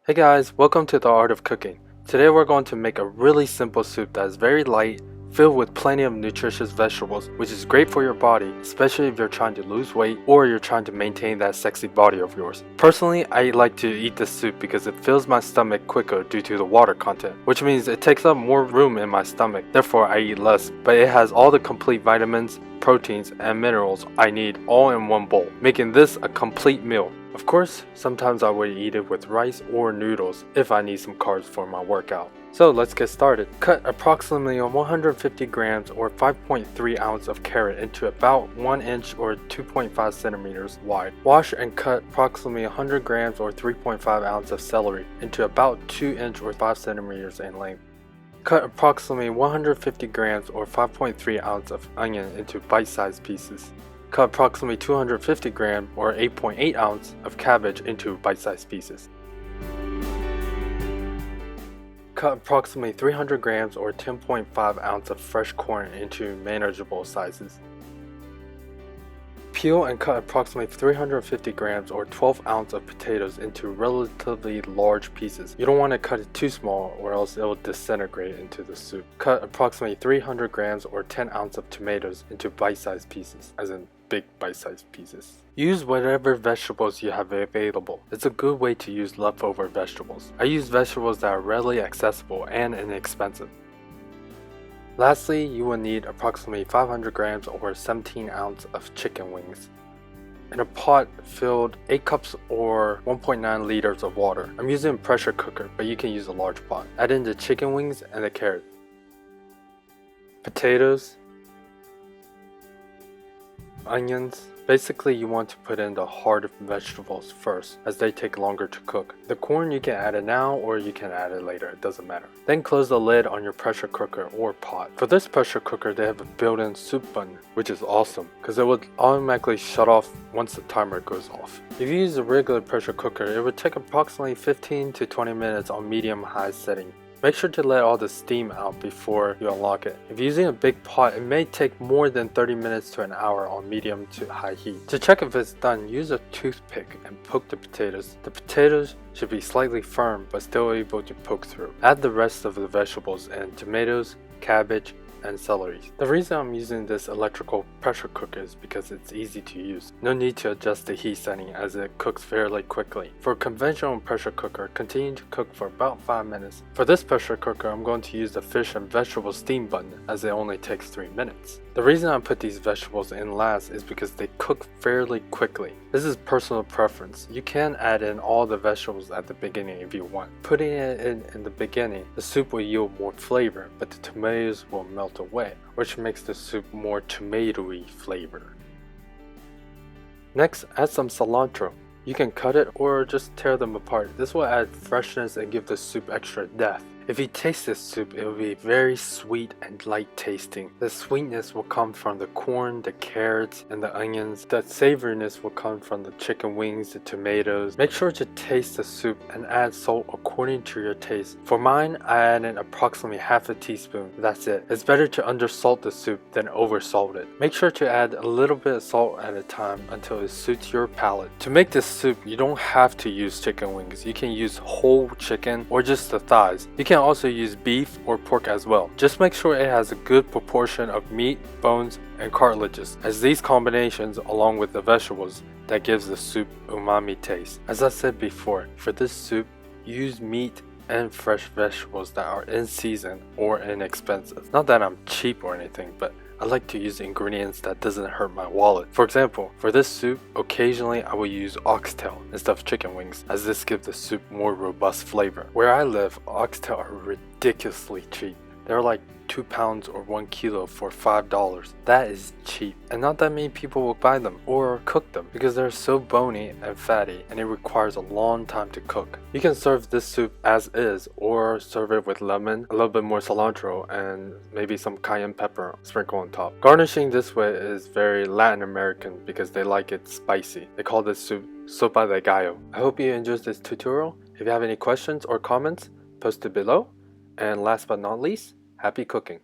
Hey guys, welcome to the Art of Cooking. Today we're going to make a really simple soup that is very light, filled with plenty of nutritious vegetables, which is great for your body, especially if you're trying to lose weight or you're trying to maintain that sexy body of yours. Personally, I like to eat this soup because it fills my stomach quicker due to the water content, which means it takes up more room in my stomach, therefore I eat less, but it has all the complete vitamins, proteins, and minerals I need all in one bowl, making this a complete meal. Of course, sometimes I would eat it with rice or noodles if I need some carbs for my workout. So let's get started. Cut approximately 150 grams or 5.3 ounce of carrot into about 1 inch or 2.5 centimeters wide. Wash and cut approximately 100 grams or 3.5 ounce of celery into about 2 inch or 5 centimeters in length. Cut approximately 150 grams or 5.3 ounce of onion into bite-sized pieces. Cut approximately 250 grams or 8.8 ounce of cabbage into bite-sized pieces. Cut approximately 300 grams or 10.5 ounce of fresh corn into manageable sizes. Peel and cut approximately 350 grams or 12 ounce of potatoes into relatively large pieces. You don't want to cut it too small or else it will disintegrate into the soup. Cut approximately 300 grams or 10 ounce of tomatoes into bite-sized pieces, as in big bite-sized pieces. Use whatever vegetables you have available. It's a good way to use leftover vegetables. I use vegetables that are readily accessible and inexpensive. Lastly, you will need approximately 500 grams or 17 ounce of chicken wings. In a pot, filled 8 cups or 1.9 liters of water. I'm using a pressure cooker, but you can use a large pot. Add in the chicken wings and the carrot, potatoes, onions. Basically, you want to put in the hard vegetables first, as they take longer to cook. The corn you can add it now or you can add it later, it doesn't matter. Then close the lid on your pressure cooker or pot. For this pressure cooker, they have a built-in soup button, which is awesome because it would automatically shut off once the timer goes off. If you use a regular pressure cooker, it would take approximately 15 to 20 minutes on medium-high setting. Make sure to let all the steam out before you unlock it. If you're using a big pot, it may take more than 30 minutes to an hour on medium to high heat. To check if it's done, use a toothpick and poke the potatoes. The potatoes should be slightly firm but still able to poke through. Add the rest of the vegetables and tomatoes, cabbage, and celery. The reason I'm using this electrical pressure cooker is because it's easy to use. No need to adjust the heat setting as it cooks fairly quickly. For a conventional pressure cooker, continue to cook for about 5 minutes. For this pressure cooker, I'm going to use the fish and vegetable steam button as it only takes 3 minutes. The reason I put these vegetables in last is because they cook fairly quickly. This is personal preference. You can add in all the vegetables at the beginning if you want. Putting it in the beginning, the soup will yield more flavor, but the tomatoes will melt away, which makes the soup more tomatoey flavor. Next, add some cilantro. You can cut it or just tear them apart. This will add freshness and give the soup extra depth. If you taste this soup, it will be very sweet and light tasting. The sweetness will come from the corn, the carrots, and the onions. The savoriness will come from the chicken wings, the tomatoes. Make sure to taste the soup and add salt according to your taste. For mine, I added approximately half a teaspoon. That's it. It's better to undersalt the soup than oversalt it. Make sure to add a little bit of salt at a time until it suits your palate. To make this soup, you don't have to use chicken wings. You can use whole chicken or just the thighs. You can also use beef or pork as well. Just make sure it has a good proportion of meat, bones, and cartilages, as these combinations along with the vegetables that gives the soup umami taste. As I said before, for this soup, use meat and fresh vegetables that are in season or inexpensive. Not that I'm cheap or anything, but I like to use ingredients that doesn't hurt my wallet. For example, for this soup, occasionally I will use oxtail instead of chicken wings, as this gives the soup more robust flavor. Where I live, oxtail are ridiculously cheap. They're like 2 pounds or 1 kilo for $5. That is cheap, and not that many people will buy them or cook them because they're so bony and fatty and it requires a long time to cook. You can serve this soup as is or serve it with lemon, a little bit more cilantro, and maybe some cayenne pepper sprinkled on top. Garnishing this way is very Latin American because they like it spicy. They call this soup sopa de gallo. I hope you enjoyed this tutorial. If you have any questions or comments, post it below. And last but not least, happy cooking!